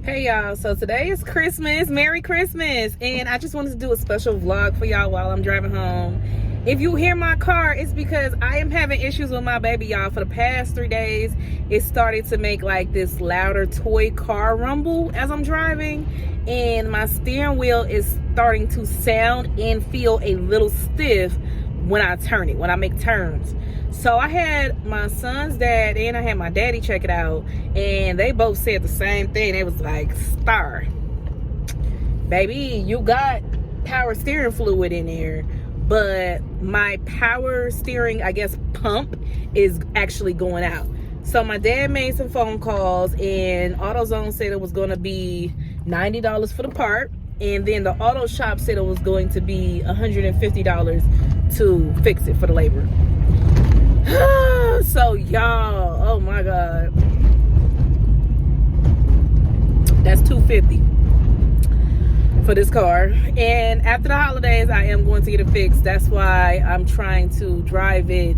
Hey y'all, so today is Christmas. Merry Christmas. And I just wanted to do a special vlog for y'all while I'm driving home. If you hear my car, it's because I am having issues with my baby, y'all. For the past 3 days, it started to make like this louder toy car rumble as I'm driving. And my steering wheel is starting to sound and feel a little stiff when I turn it, when I make turns. So I had my son's dad and I had my daddy check it out, and they both said the same thing. They was like, Star, baby, you got power steering fluid in there, but my power steering, I guess, pump is actually going out. So my dad made some phone calls, and AutoZone said it was going to be $90 for the part, and then the auto shop said it was going to be $150 to fix it for the labor. So y'all, oh my god, that's $250 for this car. And after the holidays, I am going to get it fixed. That's why I'm trying to drive it,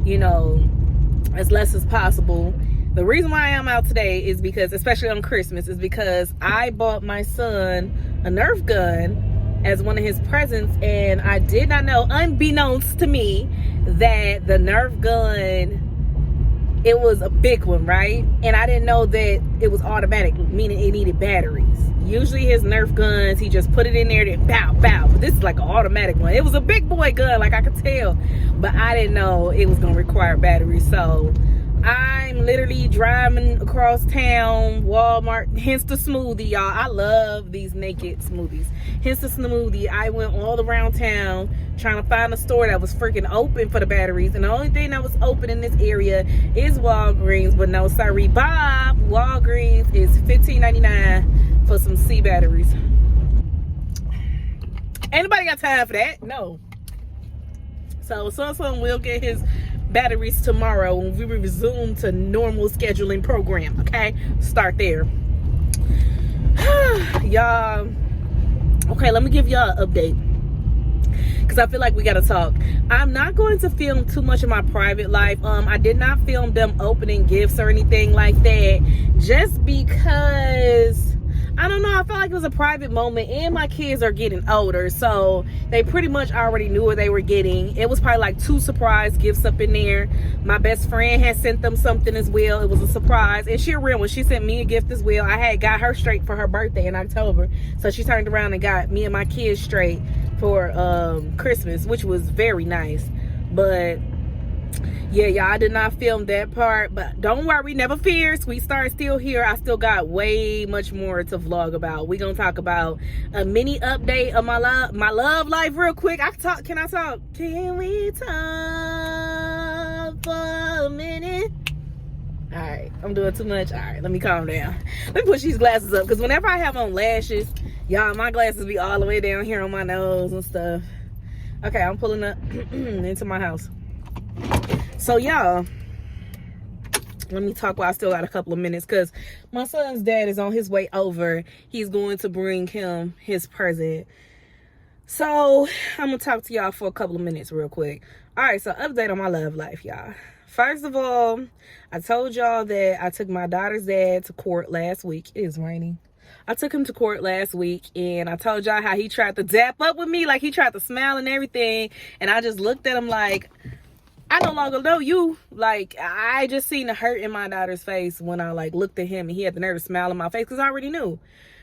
you know, as less as possible. The reason why I am out today is because, especially on Christmas, is because I bought my son a Nerf gun as one of his presents, and I did not know, unbeknownst to me, that the Nerf gun, it was a big one, right? And I didn't know that it was automatic, meaning it needed batteries. Usually his Nerf guns, he just put it in there, then bow, bow. But this is like an automatic one. It was a big boy gun, like I could tell, but I didn't know it was gonna require batteries. So I'm literally driving across town, Walmart, hence the smoothie, y'all. I love these naked smoothies. Hence the smoothie. I went all around town trying to find a store that was freaking open for the batteries. And the only thing that was open in this area is Walgreens. But no, sorry, Bob. Walgreens is $15.99 for some C batteries. Anybody got time for that? No. So son will get his batteries tomorrow when we resume to normal scheduling program. Okay, start there. Y'all, okay, let me give y'all an update, because I feel like we gotta talk. I'm not going to film too much of my private life. I did not film them opening gifts or anything like that, just because I don't know, I felt like it was a private moment, and my kids are getting older, so they pretty much already knew what they were getting. It was probably like 2 surprise gifts up in there. My best friend had sent them something as well. It was a surprise, and she a real one. She sent me a gift as well. I had got her straight for her birthday in October, so she turned around and got me and my kids straight for Christmas, which was very nice. But yeah, y'all, I did not film that part, but don't worry, never fear. Sweet Star is still here. I still got way much more to vlog about. We're gonna talk about a mini update of my love life real quick. Can I talk? Can we talk for a minute? All right, I'm doing too much. All right, let me calm down. Let me push these glasses up, because whenever I have on lashes, y'all, my glasses be all the way down here on my nose and stuff. Okay, I'm pulling up into my house. So y'all, let me talk while I still got a couple of minutes, because my son's dad is on his way over. He's going to bring him his present. So I'm gonna talk to y'all for a couple of minutes real quick. All right, so update on my love life, y'all. First of all, I told y'all that I took my daughter's dad to court last week. It is raining. I took him to court last week, and I told y'all how he tried to dap up with me, like he tried to smile and everything, and I just looked at him like, I no longer know you. Like, I just seen the hurt in my daughter's face when I like looked at him, and he had the nerve to smile in my face, because I already knew,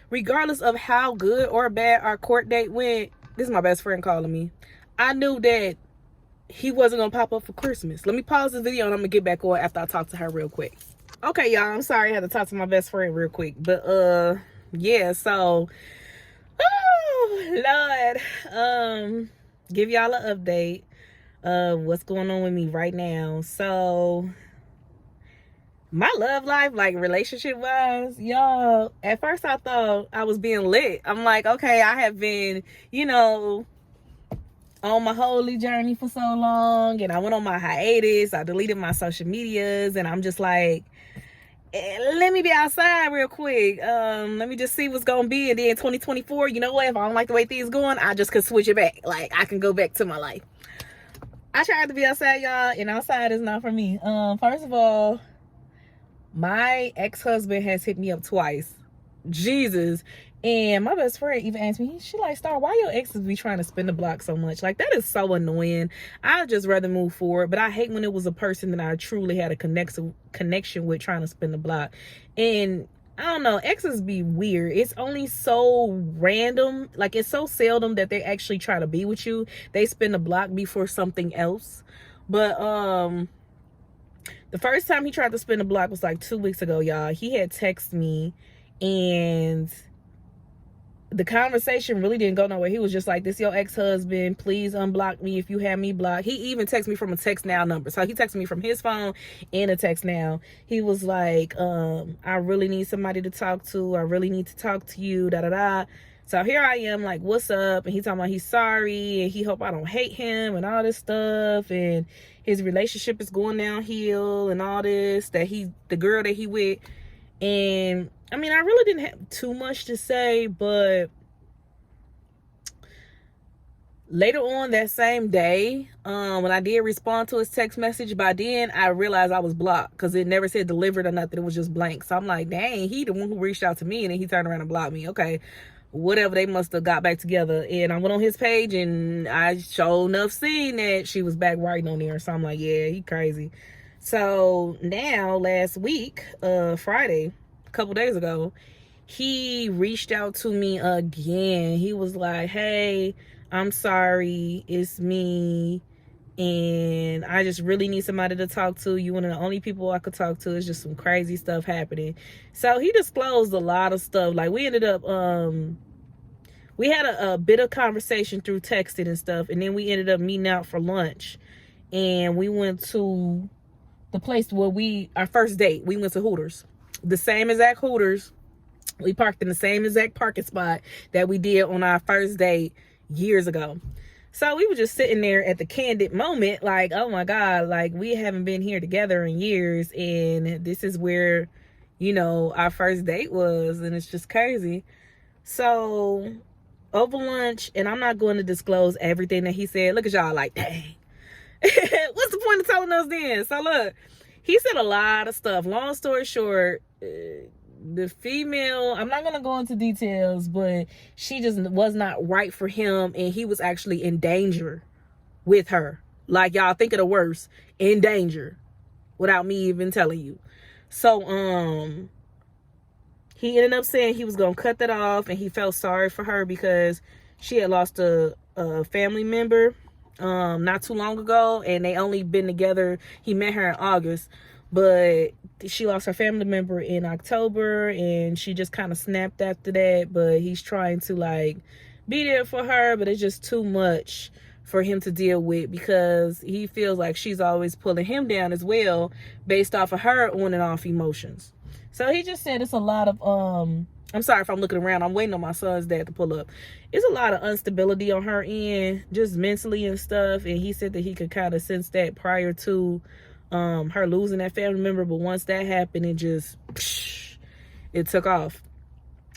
regardless of how good or bad our court date went. This is my best friend calling me. I knew that he wasn't gonna pop up for Christmas. Let me pause this video and I'm gonna get back on after I talk to her real quick. Okay, y'all, I'm sorry I had to talk to my best friend real quick, but yeah, so oh Lord, give y'all an update of what's going on with me right now. So my love life, like relationship wise, y'all, at first I thought I was being lit. I'm like, okay, I have been, you know, on my holy journey for so long, and I went on my hiatus. I deleted my social medias, and I'm just like, let me be outside real quick. Let me just see what's gonna be. And then 2024, you know what, if I don't like the way things going, I just could switch it back. Like, I can go back to my life. I tried to be outside, y'all, and outside is not for me. First of all, my ex-husband has hit me up twice Jesus. And my best friend even asked me, she like, Star, why your exes be trying to spin the block so much? Like, that is so annoying. I'd just rather move forward. But I hate when it was a person that I truly had a connection with trying to spin the block. And I don't know, exes be weird. It's only so random. Like, it's so seldom that they actually try to be with you. They spin the block before something else. But the first time he tried to spin the block was like 2 weeks ago, y'all. He had texted me, and the conversation really didn't go nowhere. He was just like, this your ex-husband, please unblock me if you have me blocked. He even texted me from a text now number. So he texted me from his phone and a text now. He was like, I really need somebody to talk to. I really need to talk to you, da da da. So here I am, like, what's up? And he talking about he's sorry and he hope I don't hate him and all this stuff, and his relationship is going downhill and all this, that the girl that he with. And I mean, I really didn't have too much to say, but later on that same day, when I did respond to his text message, by then I realized I was blocked because it never said delivered or nothing. It was just blank. So I'm like, dang, he the one who reached out to me, and then he turned around and blocked me. Okay, whatever, they must have got back together. And I went on his page, and I sure enough seen that she was back writing on there. So I'm like, yeah, he crazy. So now last week, Friday, a couple days ago, he reached out to me again. He was like, hey, I'm sorry, it's me, and I just really need somebody to talk to. You one of the only people I could talk to. It's just some crazy stuff happening. So he disclosed a lot of stuff. Like, we ended up we had a bit of conversation through texting and stuff, and then we ended up meeting out for lunch, and we went to the place where our first date, we went to Hooters. The same exact Hooters. We parked in the same exact parking spot that we did on our first date years ago. So we were just sitting there at the candid moment, like, oh my God, like, we haven't been here together in years, and this is where, you know, our first date was, and it's just crazy. So over lunch, and I'm not going to disclose everything that he said. Look at y'all like, dang. What's the point of telling us then? So look, he said a lot of stuff. Long story short, the female, I'm not going to go into details, but she just was not right for him, and he was actually in danger with her. Like, y'all think of the worst, in danger, without me even telling you. So he ended up saying he was going to cut that off, and he felt sorry for her because she had lost a family member not too long ago, and they only been together. He met her in August, but she lost her family member in October, and she just kind of snapped after that. But he's trying to, like, be there for her, but it's just too much for him to deal with because he feels like she's always pulling him down as well based off of her on and off emotions. So he just said it's a lot of I'm sorry if I'm looking around. I'm waiting on my son's dad to pull up. It's a lot of instability on her end, just mentally and stuff. And he said that he could kind of sense that prior to her losing that family member. But once that happened, it took off.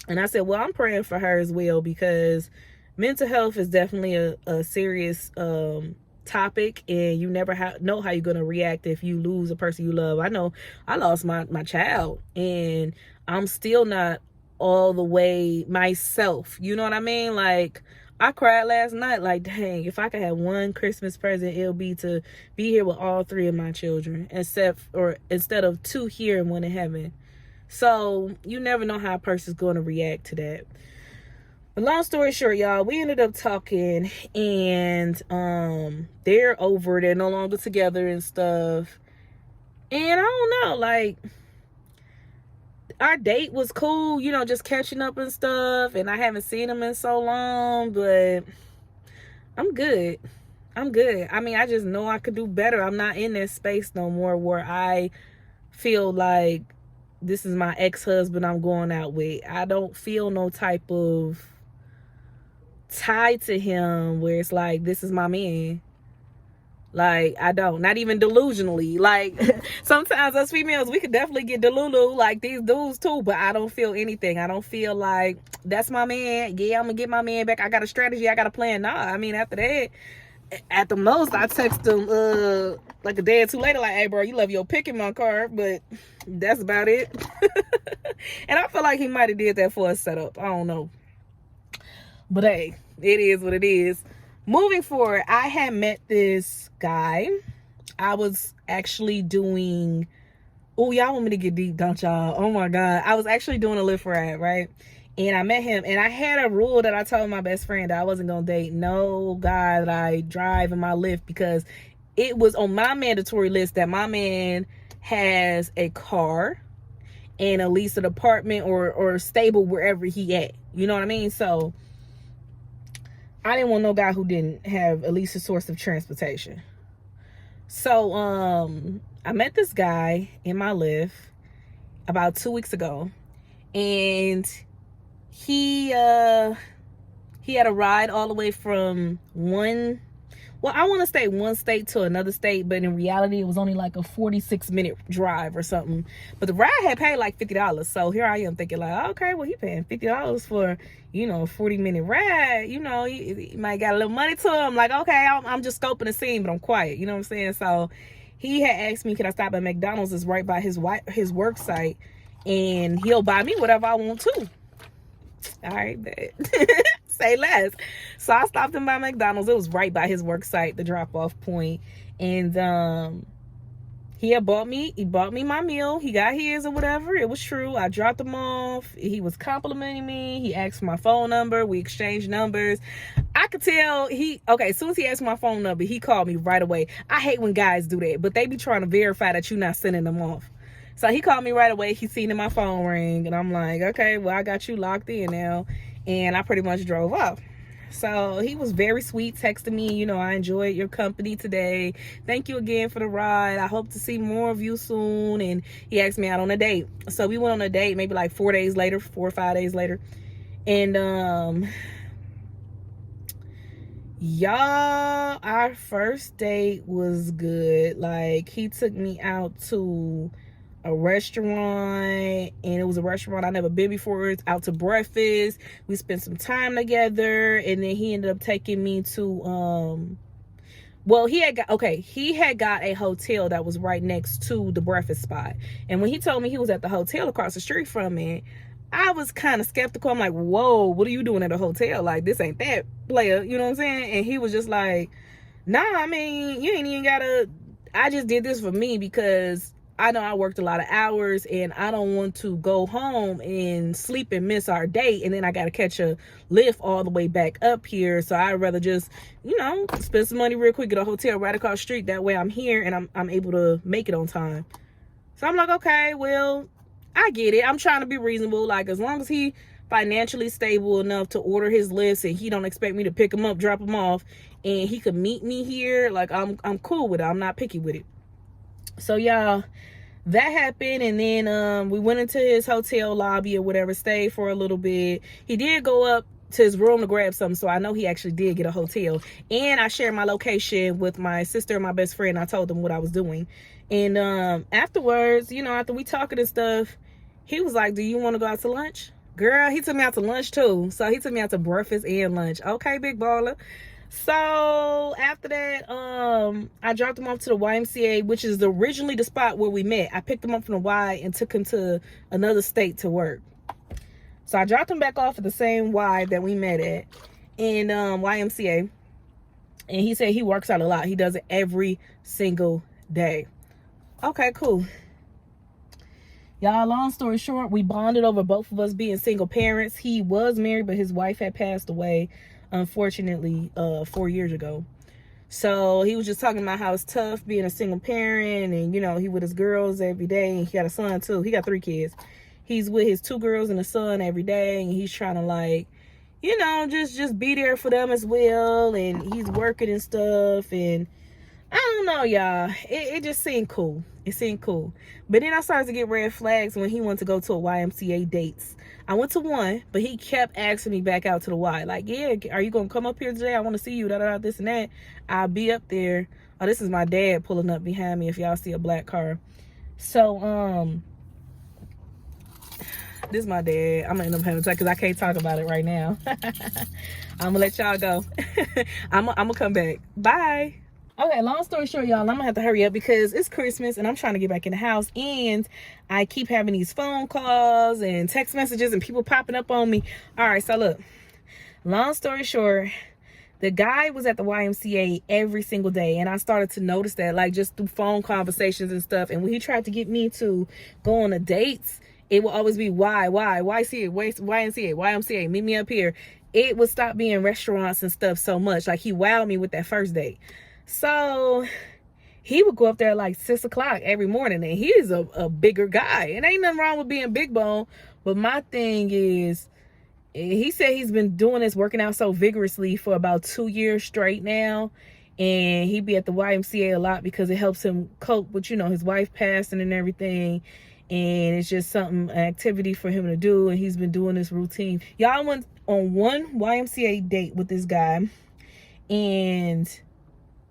And I said, well, I'm praying for her as well, because mental health is definitely a serious topic, and you never know how you're going to react if you lose a person you love. I know I lost my child, and I'm still not all the way myself. You know what I mean? Like, I cried last night, like, dang, if I could have one Christmas present, it'll be to be here with all three of my children, instead of two here and one in heaven. So you never know how a person's going to react to that. But long story short, y'all, we ended up talking, and they're over. They're no longer together and stuff. And I don't know, like, our date was cool, you know, just catching up and stuff. And I haven't seen him in so long, but I'm good. I mean, I just know I could do better. I'm not in that space no more where I feel like this is my ex-husband I'm going out with. I don't feel no type of tie to him where it's like, this is my man. Like, I don't, not even delusionally. Like, sometimes us females, we could definitely get delulu like these dudes too, but I don't feel anything. I don't feel like that's my man. Yeah, I'm gonna get my man back. I got a strategy, I got a plan. Nah, I mean, after that, At the most, I text him like a day or two later, like, hey bro, you left your pick in my car, but that's about it. And I feel like he might have did that for a setup. I don't know. But hey, it is what it is. Moving forward, I had met this guy. I was actually doing, oh, y'all want me to get deep, don't y'all? Oh my God. I was actually doing a Lyft ride, right? And I met him, and I had a rule that I told my best friend that I wasn't going to date no guy that I drive in my Lyft, because it was on my mandatory list that my man has a car and at least an apartment or stable wherever he at. You know what I mean? So I didn't want no guy who didn't have at least a source of transportation. So I met this guy in my Lyft about 2 weeks ago, and he had a ride all the way from I want to say one state to another state, but in reality it was only like a 46-minute drive or something. But the ride had paid like $50. So here I am thinking like, okay, well, he paying $50 for, a 40-minute ride. He might got a little money to him. Like, okay, I'm just scoping the scene, but I'm quiet. You know what I'm saying? So he had asked me, could I stop at McDonald's? It's right by his work site, and he'll buy me whatever I want to. All right, bet. Say less. So I stopped him by McDonald's. It was right by his work site, the drop-off point. And he bought me my meal. He got his or whatever. It was true. I dropped him off. He was complimenting me. He asked for my phone number. We exchanged numbers. I could tell as soon as he asked my phone number, he called me right away. I hate when guys do that, but they be trying to verify that you're not sending them off. So he called me right away. He seen in my phone ring, and I'm like, okay, well, I got you locked in now. And I pretty much drove off. So he was very sweet, texting me, I enjoyed your company today. Thank you again for the ride. I hope to see more of you soon. And he asked me out on a date. So we went on a date maybe like 4 or 5 days later. And y'all, our first date was good. Like, he took me out to a restaurant, and it was a restaurant I never been before. It's out to breakfast. We spent some time together, and then he ended up taking me to he had got a hotel that was right next to the breakfast spot. And when he told me he was at the hotel across the street from me, I was kind of skeptical. I'm like, whoa, what are you doing at a hotel? Like, this ain't that, player. You know what I'm saying? And he was just like, nah, I mean, you ain't even gotta, I just did this for me because I know I worked a lot of hours, and I don't want to go home and sleep and miss our date, and then I got to catch a Lyft all the way back up here. So I'd rather just, spend some money real quick, get a hotel right across the street. That way I'm here and I'm able to make it on time. So I'm like, okay, well, I get it. I'm trying to be reasonable. Like, as long as he financially stable enough to order his lifts, and he don't expect me to pick him up, drop him off, and he could meet me here, like, I'm cool with it. I'm not picky with it. So y'all, that happened, and then we went into his hotel lobby or whatever, stayed for a little bit. He did go up to his room to grab something, so I know he actually did get a hotel. And I shared my location with my sister and my best friend. I told them what I was doing. And afterwards, after we talking and stuff, he was like, do you want to go out to lunch? Girl, he took me out to lunch too. So he took me out to breakfast and lunch. Okay, big baller. So after that, I dropped him off to the YMCA, which is originally the spot where we met. I picked him up from the Y and took him to another state to work. So I dropped him back off at the same Y that we met at in YMCA. And he said he works out a lot. He does it every single day. Okay, cool. Y'all, long story short, we bonded over both of us being single parents. He was married, but his wife had passed away, unfortunately, 4 years ago. So he was just talking about how it's tough being a single parent, and he with his girls every day, and he got a son too. He got 3 kids. He's with his 2 girls and a son every day, and he's trying to just be there for them as well, and he's working and stuff. And I don't know, y'all, it just seemed cool. It seemed cool. But then I started to get red flags when he wanted to go to a YMCA dates. I went to one, but he kept asking me back out to the Y. Like, yeah, are you going to come up here today? I want to see you, this and that. I'll be up there. Oh, this is my dad pulling up behind me if y'all see a black car. So, This is my dad. I'm gonna end up having to because I can't talk about it right now. I'm gonna let y'all go. I'm gonna come back. Bye. Okay, long story short, y'all, I'm gonna have to hurry up because it's Christmas and I'm trying to get back in the house, and I keep having these phone calls and text messages and people popping up on me. All right, so look, long story short, the guy was at the YMCA every single day, and I started to notice that, like, just through phone conversations and stuff. And when he tried to get me to go on a dates, it will always be YMCA, meet me up here. It would stop being restaurants and stuff so much. Like, he wowed me with that first date. So he would go up there like 6 o'clock every morning, and he is a bigger guy. And ain't nothing wrong with being big bone. But my thing is, he said he's been doing this, working out so vigorously for about 2 years straight now. And he'd be at the YMCA a lot because it helps him cope with, you know, his wife passing and everything. And it's just something, an activity for him to do. And he's been doing this routine. Y'all went on one YMCA date with this guy. And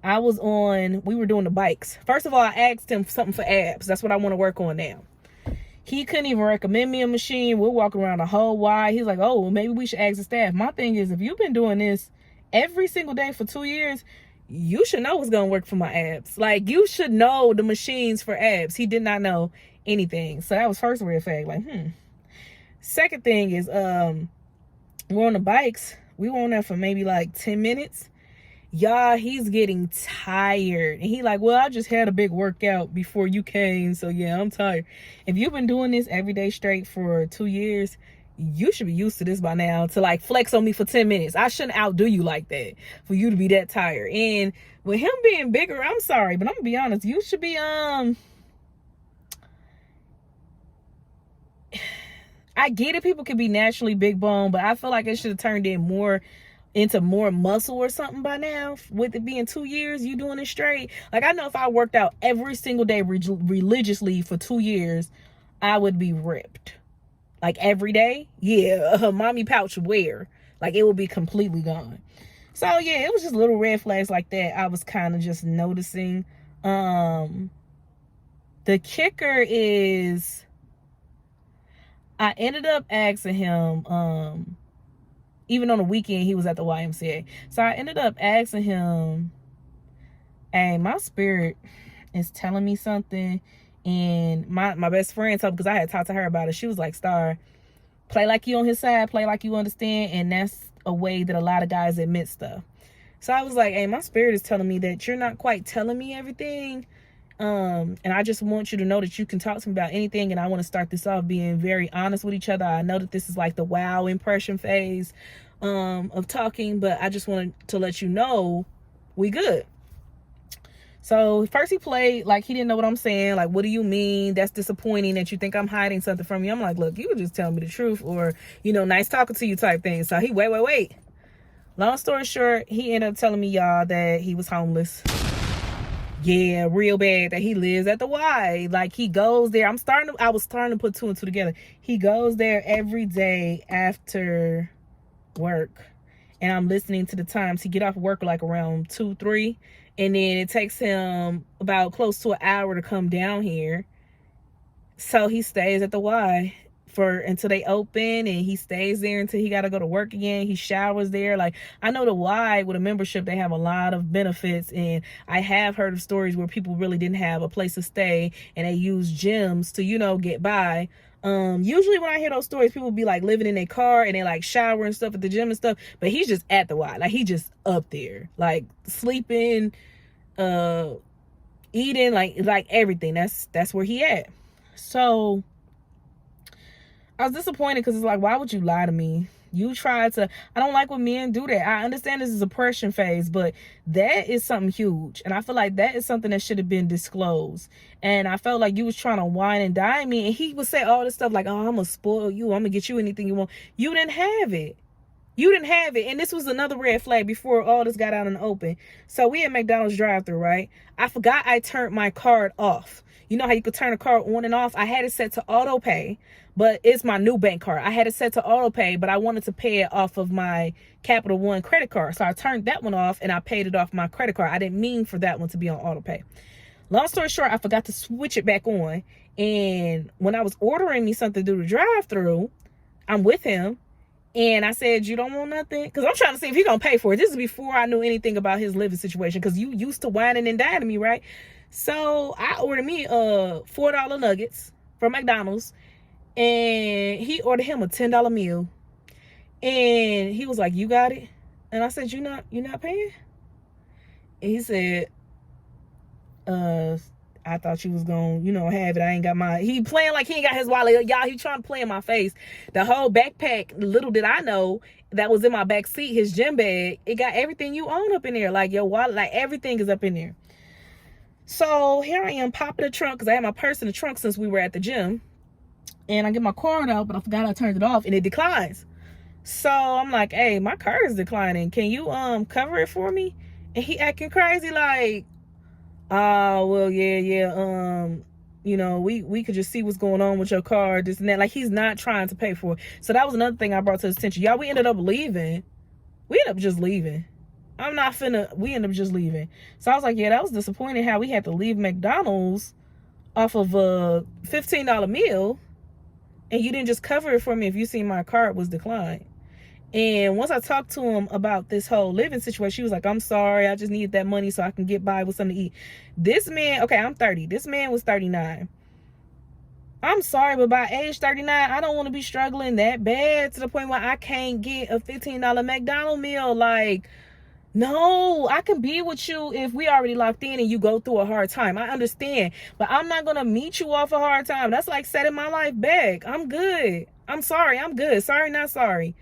we were doing the bikes. First of all, I asked him something for abs. That's what I want to work on now. He couldn't even recommend me a machine. We're walking around the whole Y. He's like, oh, well, maybe we should ask the staff. My thing is, if you've been doing this every single day for 2 years, you should know what's going to work for my abs. Like, you should know the machines for abs. He did not know anything. So that was first red flag. Like, Second thing is, we're on the bikes. We were on there for maybe like 10 minutes. Y'all, he's getting tired. And he like, well, I just had a big workout before you came. So yeah, I'm tired. If you've been doing this every day straight for 2 years, you should be used to this by now, to like flex on me for 10 minutes. I shouldn't outdo you like that for you to be that tired. And with him being bigger, I'm sorry, but I'm gonna be honest, you should be, I get it, people can be naturally big bone, but I feel like it should have turned into more muscle or something by now. With it being 2 years, you doing it straight. Like, I know if I worked out every single day religiously for 2 years, I would be ripped. Like, every day, yeah, mommy pouch wear. Like, it would be completely gone. So yeah, it was just little red flags like that I was kind of just noticing. The kicker is, I ended up asking him, even on the weekend, he was at the YMCA. So I ended up asking him, hey, my spirit is telling me something. And my best friend told me, because I had talked to her about it. She was like, Star, play like you on his side, play like you understand. And that's a way that a lot of guys admit stuff. So I was like, hey, my spirit is telling me that you're not quite telling me everything. And I just want you to know that you can talk to me about anything. And I want to start this off being very honest with each other. I know that this is like the wow impression phase of talking, but I just wanted to let you know we good. So first he played like he didn't know what I'm saying. Like, what do you mean? That's disappointing that you think I'm hiding something from you. I'm like, look, you would just tell me the truth, or, you know, nice talking to you type thing. So he wait. Long story short, he ended up telling me, y'all, that he was homeless. Yeah, real bad, that he lives at the Y. Like, he goes there. I was starting to put two and two together. He goes there every day after work. And I'm listening to the times. He get off work like around 2, 3. And then it takes him about close to an hour to come down here. So he stays at the Y until they open, and he stays there until he got to go to work again. He showers there. Like, I know the Y with a membership, they have a lot of benefits, and I have heard of stories where people really didn't have a place to stay and they use gyms to, you know, get by. Usually when I hear those stories, people be like living in their car and they like shower and stuff at the gym and stuff, but he's just at the Y. Like, he just up there, like sleeping, eating, like everything. That's where he at. So I was disappointed because it's like, why would you lie to me? You tried to, I don't like when men do that. I understand this is a depression phase, but that is something huge. And I feel like that is something that should have been disclosed. And I felt like you was trying to wine and dine me. And he would say all this stuff like, oh, I'm going to spoil you. I'm going to get you anything you want. You didn't have it. You didn't have it. And this was another red flag before all this got out in the open. So we at McDonald's drive-thru, right? I forgot I turned my card off. You know how you could turn a card on and off? I had it set to auto pay, but it's my new bank card. I had it set to auto pay, but I wanted to pay it off of my Capital One credit card. So I turned that one off and I paid it off my credit card. I didn't mean for that one to be on auto pay. Long story short, I forgot to switch it back on. And when I was ordering me something through the drive-thru, I'm with him. And I said, you don't want nothing? Because I'm trying to see if he's going to pay for it. This is before I knew anything about his living situation. Because you used to whining and dining me, right? So I ordered me $4 nuggets from McDonald's. And he ordered him a $10 meal. And he was like, you got it? And I said, you not paying? And he said, I thought you was gonna, have it. I ain't got my. He playing like he ain't got his wallet. Y'all, he trying to play in my face. The whole backpack, little did I know, that was in my back seat, his gym bag, it got everything you own up in there. Like your wallet, like everything is up in there. So here I am popping the trunk, because I had my purse in the trunk since we were at the gym. And I get my card out, but I forgot I turned it off, and it declines. So I'm like, hey, my card is declining. Can you cover it for me? And he acting crazy like, oh, well, yeah. We could just see what's going on with your car, this and that. Like, he's not trying to pay for it. So that was another thing I brought to his attention. Y'all, we ended up leaving. We ended up just leaving. We ended up just leaving. So I was like, yeah, that was disappointing how we had to leave McDonald's off of a $15 meal. And you didn't just cover it for me if you seen my card was declined. And once I talked to him about this whole living situation, she was like, I'm sorry, I just needed that money so I can get by with something to eat. This man, okay, I'm 30. This man was 39. I'm sorry, but by age 39, I don't want to be struggling that bad to the point where I can't get a $15 McDonald's meal. Like, no, I can be with you if we already locked in and you go through a hard time. I understand, but I'm not going to meet you off a hard time. That's like setting my life back. I'm good. I'm sorry. I'm good. Sorry, not sorry.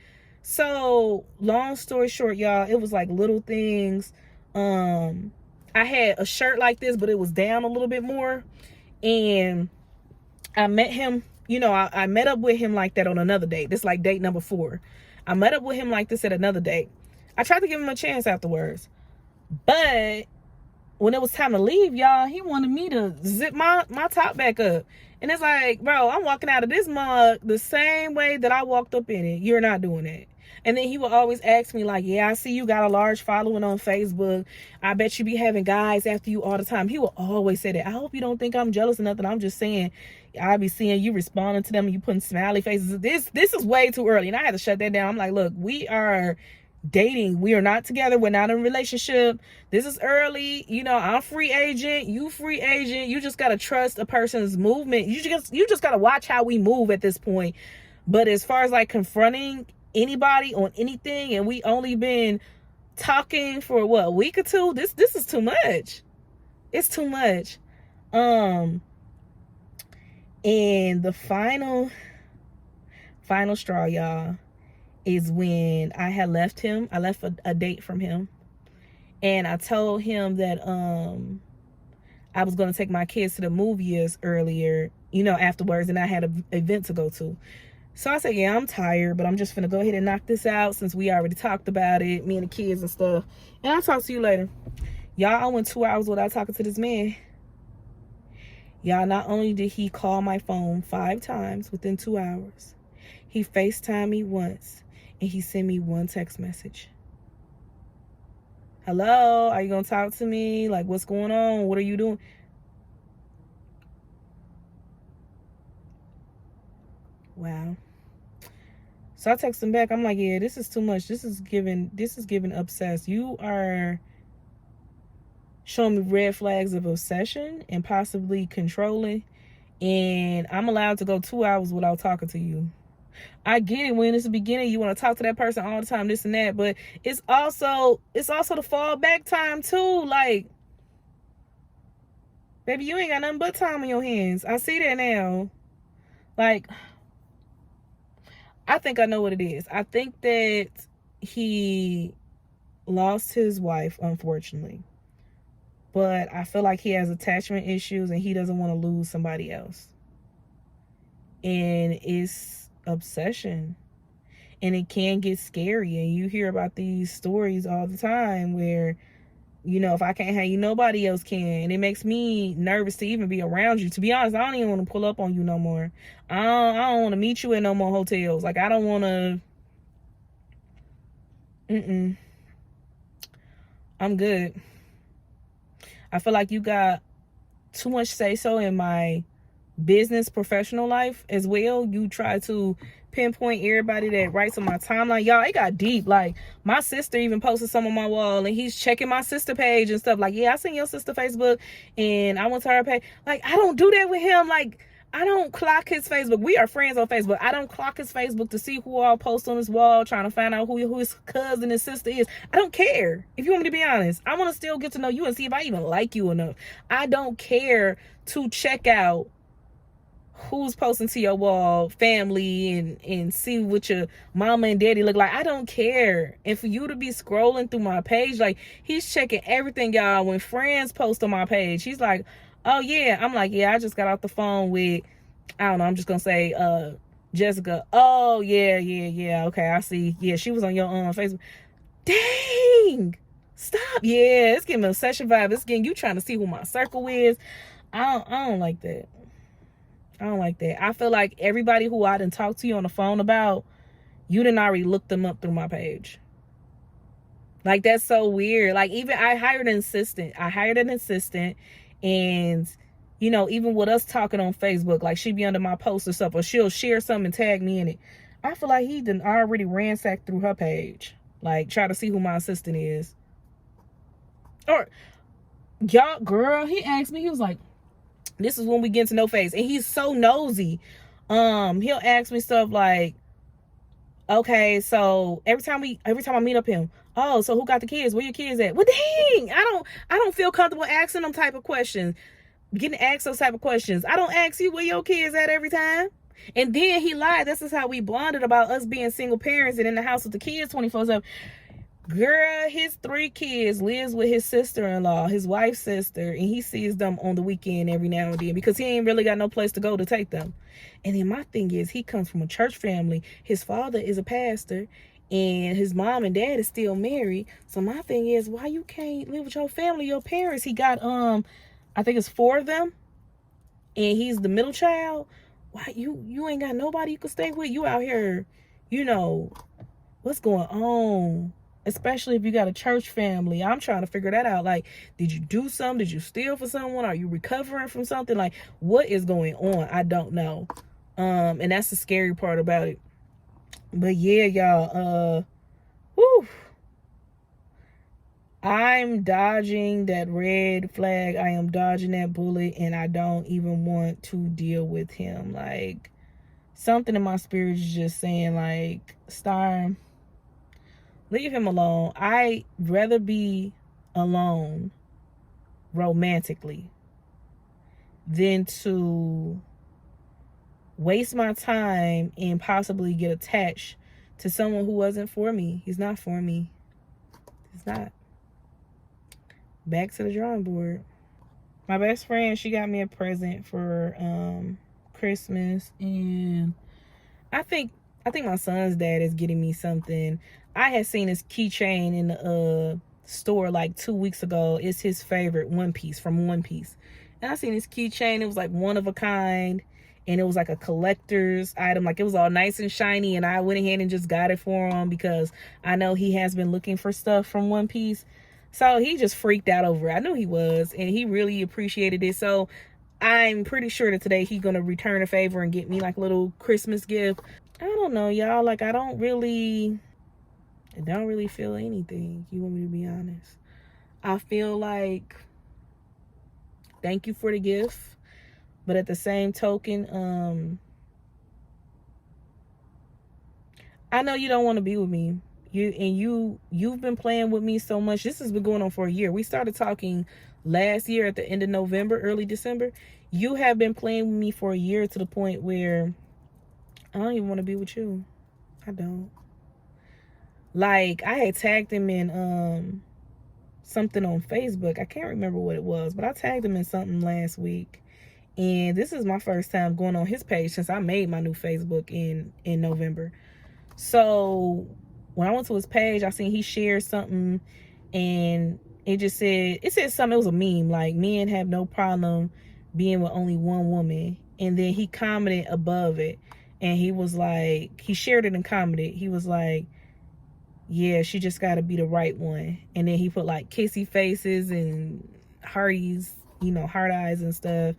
So long story short, y'all, it was like little things. I had a shirt like this, but it was down a little bit more. And I met him, I met up with him like that on another date. This is like date number 4. I met up with him like this at another date. I tried to give him a chance afterwards. But when it was time to leave, y'all, he wanted me to zip my top back up. And it's like, bro, I'm walking out of this mug the same way that I walked up in it. You're not doing it. And then he would always ask me like, yeah, I see you got a large following on Facebook. I bet you be having guys after you all the time. He will always say that. I hope you don't think I'm jealous or nothing. I'm just saying, I be seeing you responding to them and you putting smiley faces. This is way too early. And I had to shut that down. I'm like, look, we are dating. We are not together. We're not in a relationship. This is early. I'm free agent. You free agent. You just got to trust a person's movement. You just got to watch how we move at this point. But as far as like confronting anybody on anything, and we only been talking for what, a week or two, this is too much. It's too much. And the final straw, y'all, is when I had left him. I left a date from him, and I told him that I was going to take my kids to the movies earlier, afterwards, and I had an event to go to. So I said, yeah, I'm tired, but I'm just finna go ahead and knock this out since we already talked about it, me and the kids and stuff. And I'll talk to you later. Y'all, I went 2 hours without talking to this man. Y'all, not only did he call my phone 5 times within 2 hours, he FaceTimed me once, and he sent me 1 text message. Hello, are you gonna talk to me? Like, what's going on? What are you doing? Wow. So I text him back. I'm like, yeah, this is too much. This is giving obsessed. You are showing me red flags of obsession and possibly controlling. And I'm allowed to go 2 hours without talking to you. I get it, when it's the beginning, you want to talk to that person all the time, this and that, but it's also the fall back time too. Like, baby, you ain't got nothing but time on your hands. I see that now. Like, I think I know what it is. I think that he lost his wife, unfortunately. But I feel like he has attachment issues and he doesn't want to lose somebody else. And it's obsession. And it can get scary. And you hear about these stories all the time where, if I can't have you, nobody else can. And it makes me nervous to even be around you. To be honest, I don't even want to pull up on you no more. I don't want to meet you in no more hotels. Like, I don't want to. I'm good. I feel like you got too much say-so in my business, professional life as well. You try to pinpoint everybody that writes on my timeline. Y'all, it got deep. Like, my sister even posted some on my wall, and he's checking my sister page and stuff. Like, yeah, I seen your sister Facebook, and I went to her page. Like, I don't do that with him. Like, I don't clock his Facebook. We are friends on Facebook. I don't clock his Facebook to see who all posts on his wall, trying to find out who his cousin and sister is. I don't care. If you want me to be honest, I want to still get to know you and see if I even like you enough. I don't care to check out who's posting to your wall, family, and see what your mama and daddy look like. I don't care. And for you to be scrolling through my page, like, he's checking everything, y'all. When friends post on my page, he's like, oh yeah. I'm like, yeah, I just got off the phone with, I don't know, I'm just gonna say Jessica. Oh yeah, okay, I see. Yeah, she was on your Facebook. Dang, stop. Yeah, it's giving me a session vibe. It's getting you trying to see who my circle is. I don't like that. I don't like that. I feel like everybody who I didn't talk to you on the phone about, you didn't already look them up through my page. Like, that's so weird. Like, even I hired an assistant. And, you know, even with us talking on Facebook, like, she'd be under my post or stuff, or she'll share something and tag me in it. I feel like he done already ransacked through her page. Like, try to see who my assistant is. Or, y'all, girl, he asked me, he was like, this is when we get to know face. And he's so nosy. He'll ask me stuff like, okay, so every time I meet up him, oh, so who got the kids? Where your kids at? Well, dang, I don't feel comfortable asking them type of questions. Getting asked those type of questions. I don't ask you where your kids at every time. And then he lied. This is how we bonded about us being single parents and in the house with the kids 24/7. Girl, his 3 kids lives with his sister-in-law, his wife's sister, and he sees them on the weekend every now and then because he ain't really got no place to go to take them. And then my thing is, he comes from a church family. His father is a pastor, and his mom and dad is still married. So my thing is, why you can't live with your family, your parents? He got I think it's 4 of them, and he's the middle child. Why you ain't got nobody you can stay with? You out here, you know, what's going on? Especially if you got a church family. I'm trying to figure that out. Like, did you do something? Did you steal for someone? Are you recovering from something? Like, what is going on? I don't know. And that's the scary part about it. But yeah, y'all, whew. I'm dodging that red flag. I am dodging that bullet, and I don't even want to deal with him. Like, something in my spirit is just saying, like, Star, leave him alone. I'd rather be alone romantically than to waste my time and possibly get attached to someone who wasn't for me. He's not for me. He's not. Back to the drawing board. My best friend, she got me a present for Christmas, and I think my son's dad is getting me something. I had seen this keychain in the store like 2 weeks ago. It's his favorite, One Piece, from One Piece. And I seen this keychain. It was like one of a kind, and it was like a collector's item. Like, it was all nice and shiny, and I went ahead and just got it for him because I know he has been looking for stuff from One Piece. So he just freaked out over it. I knew he was, and he really appreciated it. So I'm pretty sure that today he's gonna return a favor and get me like a little Christmas gift. I don't know, y'all. Like, I don't really feel anything. You want me to be honest? I feel like, thank you for the gift, but at the same token, I know you don't want to be with me. You've been playing with me so much. This has been going on for a year. We started talking last year at the end of November, early December. You have been playing with me for a year to the point where I don't even want to be with you. I don't. Like, I had tagged him in something on Facebook. I can't remember what it was, but I tagged him in something last week. And this is my first time going on his page since I made my new Facebook in November. So when I went to his page, I seen he shared something, and it said something. It was a meme, like, men have no problem being with only one woman. And then he commented above it, and he was like, he shared it and commented. He was like, yeah, she just got to be the right one. And then he put like kissy faces and hearties, you know, heart eyes and stuff.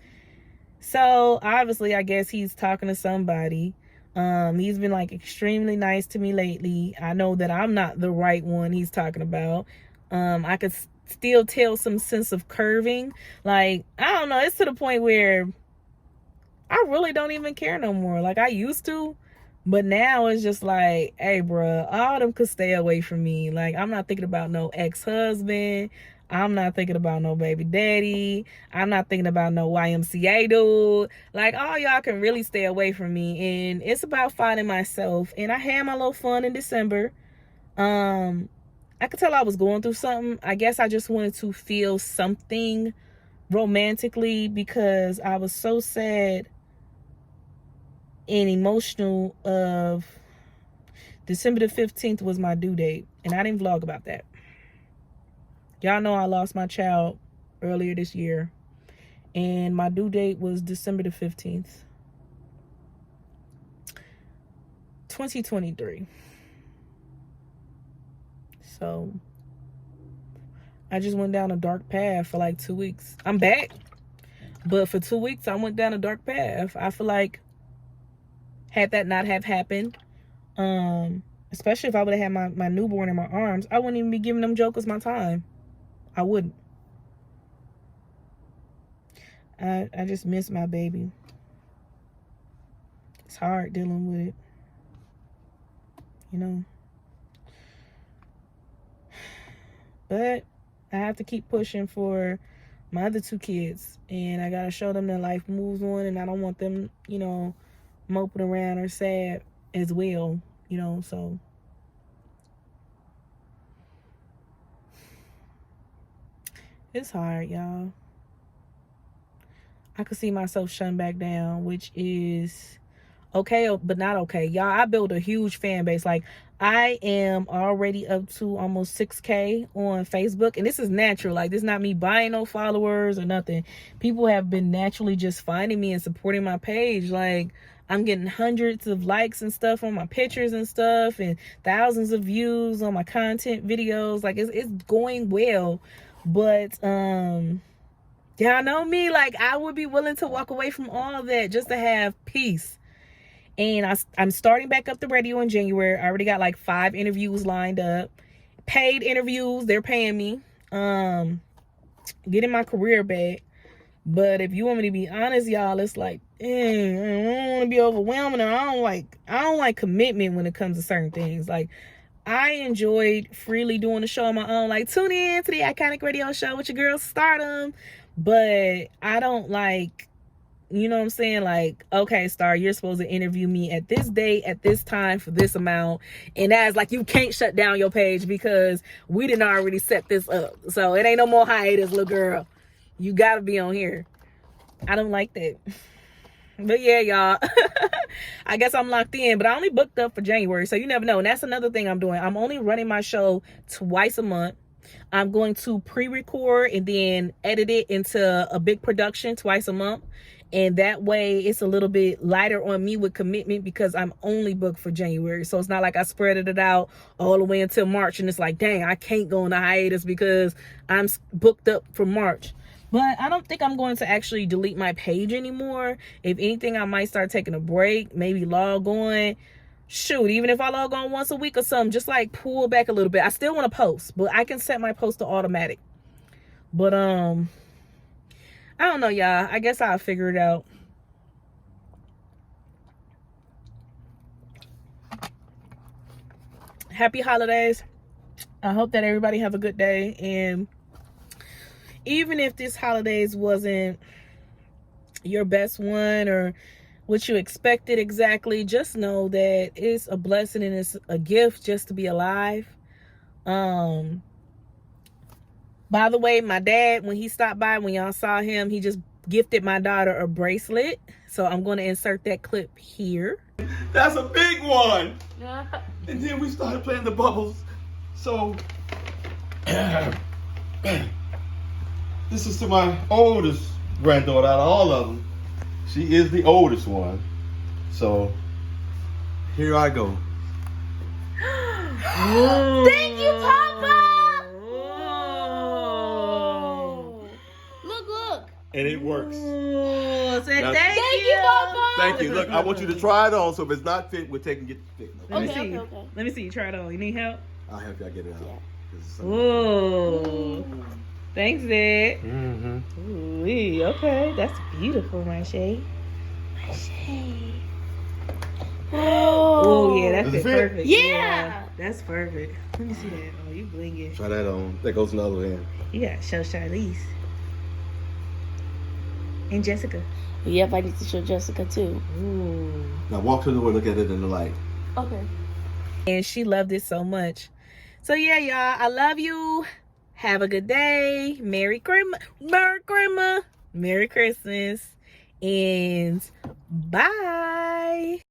So obviously, I guess he's talking to somebody. He's been like extremely nice to me lately. I know that I'm not the right one he's talking about. I could still tell some sense of curving. Like, I don't know, it's to the point where I really don't even care no more. Like, I used to, but now it's just like, hey, bruh, all them could stay away from me. Like, I'm not thinking about no ex-husband. I'm not thinking about no baby daddy. I'm not thinking about no YMCA dude. Like, all y'all can really stay away from me. And it's about finding myself. And I had my little fun in December. I could tell I was going through something. I guess I just wanted to feel something romantically because I was so sad and emotional of December the 15th was my due date. And I didn't vlog about that. Y'all know I lost my child earlier this year. And my due date was December the 15th. 2023. So I just went down a dark path for like 2 weeks. I'm back. But for 2 weeks, I went down a dark path. I feel like had that not have happened, especially if I would have had my newborn in my arms, I wouldn't even be giving them jokers my time. I wouldn't. I just miss my baby. It's hard dealing with it. You know. But I have to keep pushing for my other 2 kids. And I gotta show them that life moves on, and I don't want them, you know, moping around or sad as well, you know. So it's hard, y'all. I could see myself shutting back down, which is okay, but not okay. Y'all, I built a huge fan base. Like, I am already up to almost 6K on Facebook. And this is natural. Like, this is not me buying no followers or nothing. People have been naturally just finding me and supporting my page. Like, I'm getting hundreds of likes and stuff on my pictures and stuff, and thousands of views on my content videos. Like, it's going well. But, y'all know me, like, I would be willing to walk away from all that just to have peace. And I'm starting back up the radio in January. I already got like 5 interviews lined up. Paid interviews, they're paying me. Getting my career back. But if you want me to be honest, y'all, it's like, I don't want to be overwhelming, and I don't like commitment when it comes to certain things. Like, I enjoyed freely doing the show on my own. Like, tune in to the Iconic Radio Show with your girl Stardom. But I don't like, you know what I'm saying? Like, okay, Star, you're supposed to interview me at this date, at this time, for this amount. And that's like, you can't shut down your page because we didn't already set this up. So it ain't no more hiatus, little girl. You gotta be on here. I don't like that. But yeah, y'all. I guess I'm locked in, but I only booked up for January, so you never know. And that's another thing I'm doing. I'm only running my show twice a month. I'm going to pre-record and then edit it into a big production twice a month. And that way it's a little bit lighter on me with commitment because I'm only booked for January. So it's not like I spread it out all the way until March and it's like, dang, I can't go on a hiatus because I'm booked up for March. But I don't think I'm going to actually delete my page anymore. If anything, I might start taking a break, maybe log on. Shoot, even if I log on once a week or something, just like pull back a little bit. I still want to post, but I can set my post to automatic. But I don't know, y'all. I guess I'll figure it out. Happy holidays. I hope that everybody have a good day. And even if this holidays wasn't your best one or what you expected exactly, just know that it's a blessing and it's a gift just to be alive. By the way, my dad, when he stopped by, when y'all saw him, he just gifted my daughter a bracelet. So I'm going to insert that clip here. That's a big one. And then we started playing the bubbles. So this is to my oldest granddaughter out of all of them. She is the oldest one. So here I go. Thank you, Papa! Look. And it works. Ooh, say Now- thank Thank you. you, Papa! Thank you. Look, I want you to try it on. So if it's not fit, we're taking it fit. Let me Okay, see. okay. Let me see. Try it on. You need help? I'll help y'all get it out. Yeah. Ooh. Thanks, Dad. Mm-hmm. Ooh, okay. That's beautiful, Marshay. Oh, yeah, that Does it fit fit? perfect. Yeah. That's perfect. Let me see that. Oh, you blinging. Try that on. That goes another hand. You gotta show Charlize. And Jessica. Yep, I need to show Jessica too. Ooh. Now walk to the door, look at it in the light. Okay. And she loved it so much. So yeah, y'all, I love you. Have a good day. Merry Christmas. Merry Christmas. And bye.